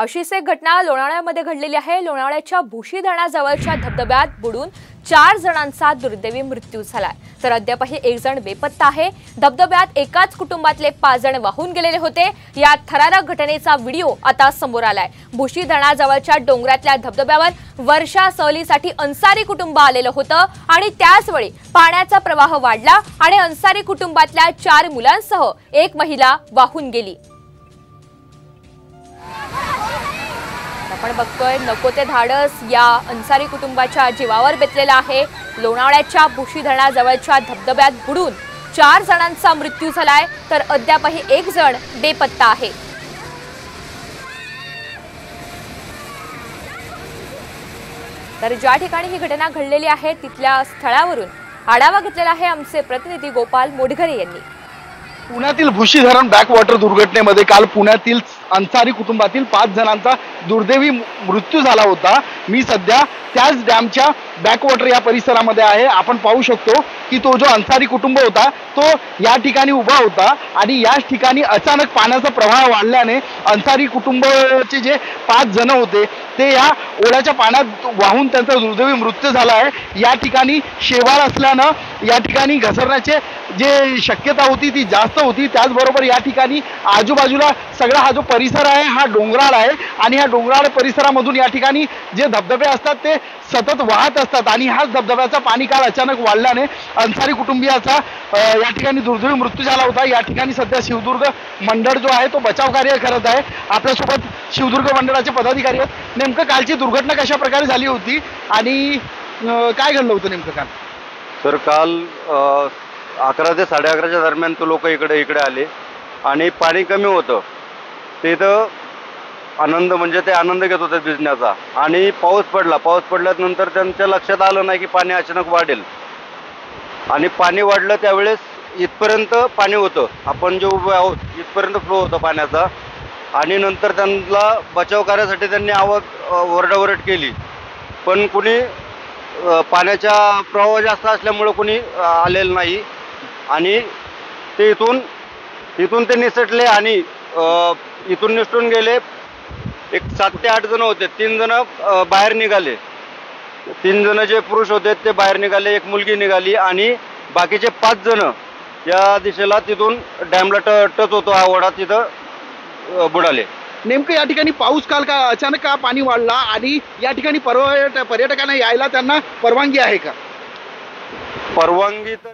अशीच एक घटना लोणावळ्यामध्ये घडलेली आहे। लोणावळ्याच्या भुशी धरणाजवळच्या धबधब्यात बुडून 4 जणांचा दुर्दैवी मृत्यू झालाय, तर अद्यापही एक जण बेपत्ता आहे। धबधब्यात एकाच कुटुंबातले 5 जण वाहून गेलेले होते। या थरारक घटनेचा व्हिडिओ आता समोर आलाय। भुशी धरणाजवळच्या डोंगरातल्या धबधब्यावर वर्षा सहलीसाठी अन्सारी कुटुंब आलेलं होतं आणि त्याच वेळी पाण्याचा प्रवाह वाढला आणि अन्सारी कुटुंबातल्या 4 मुलांसह एक महिला वाहून गेली। आपण बघतोय नको ते धाडस या अन्सारी कुटुंबाच्या जीवावर बेतलेला आहे। लोणावळ्याच्या भुशी धरणाजवळच्या धबधब्यात बुडून 4 जणांचा मृत्यू झालाय, तर अद्यापही एक जण बेपत्ता आहे। तर ज्या ठिकाणी ही घटना घडलेली आहे तिथल्या स्थळावरून आढावा घेतलेला आहे आमचे प्रतिनिधी गोपाल मोडघरे यांनी। पुण्यातील भुशी धरण बॅकवॉटर दुर्घटनेमध्ये काल पुण्यातील अन्सारी कुटुंबातील 5 जणांचा दुर्दैवी मृत्यू झाला होता। मी सध्या त्याच डॅमच्या बॅकवॉटर या परिसरामध्ये आहे। आपण पाहू शकतो की तो जो अन्सारी कुटुंब होता तो या ठिकाणी उभा होता आणि याच ठिकाणी अचानक पाण्याचा प्रवाह वाढल्याने अन्सारी कुटुंबाचे जे 5 जण होते ते या ओढ्याच्या पाण्यात वाहून त्यांचा दुर्दैवी मृत्यू झाला आहे। या ठिकाणी शेवाळ असल्यानं या ठिकाणी घसरण्याचे जे शक्यता होती ती जास्त होती। त्याचबरोबर या ठिकाणी आजूबाजूला सगळा हा जो परिसर आहे हा डोंगराळ आहे आणि ह्या डोंगराळ परिसरामधून या ठिकाणी जे धबधबे असतात ते सतत वाहत असतात आणि हाच धबधब्याचा पाणी काल अचानक वाढल्याने अन्सारी कुटुंबियाचा या ठिकाणी दुर्दैवी मृत्यू झाला होता। या ठिकाणी सध्या शिवदुर्ग मंडळ जो आहे तो बचाव कार्य करत आहे। आपल्यासोबत शिवदुर्ग मंडळाचे पदाधिकारी आहेत। नेमकं कालची दुर्घटना कशा प्रकारे झाली होती आणि काय घडलं होतं नेमकं काल? सर काल 11 ते 11:30च्या दरम्यान तो लोक इकडे आले आणि पाणी कमी होतं। तिथं आनंद म्हणजे ते आनंद घेत होते भिजण्याचा आणि पाऊस पडल्यानंतर त्यांच्या लक्षात आलं नाही की पाणी अचानक वाढेल आणि पाणी वाढलं त्यावेळेस इथपर्यंत पाणी होतं, आपण जे उभे आहोत इथपर्यंत फ्लो होतं पाण्याचा आणि नंतर त्यांना बचाव कार्यासाठी त्यांनी ओरडाओरड केली, पण कुणी पाण्याचा प्रवाह जास्त असल्यामुळे कुणी आलेलं नाही आणि ते इथून ते निसटले आणि इथून निसटून गेले। एक 7 ते 8 जण होते, 3 जण बाहेर निघाले, 3 जण जे पुरुष होते ते बाहेर निघाले, एक मुलगी निघाली आणि बाकीचे 5 जण या दिशेला तिथून डॅमला टच होतो हा ओढा तिथं बुडाले। नेमकं या ठिकाणी पाऊस काल का अचानक का पाणी वाढला आणि या ठिकाणी पर्यटकांना यायला त्यांना परवानगी आहे का? परवानगी तर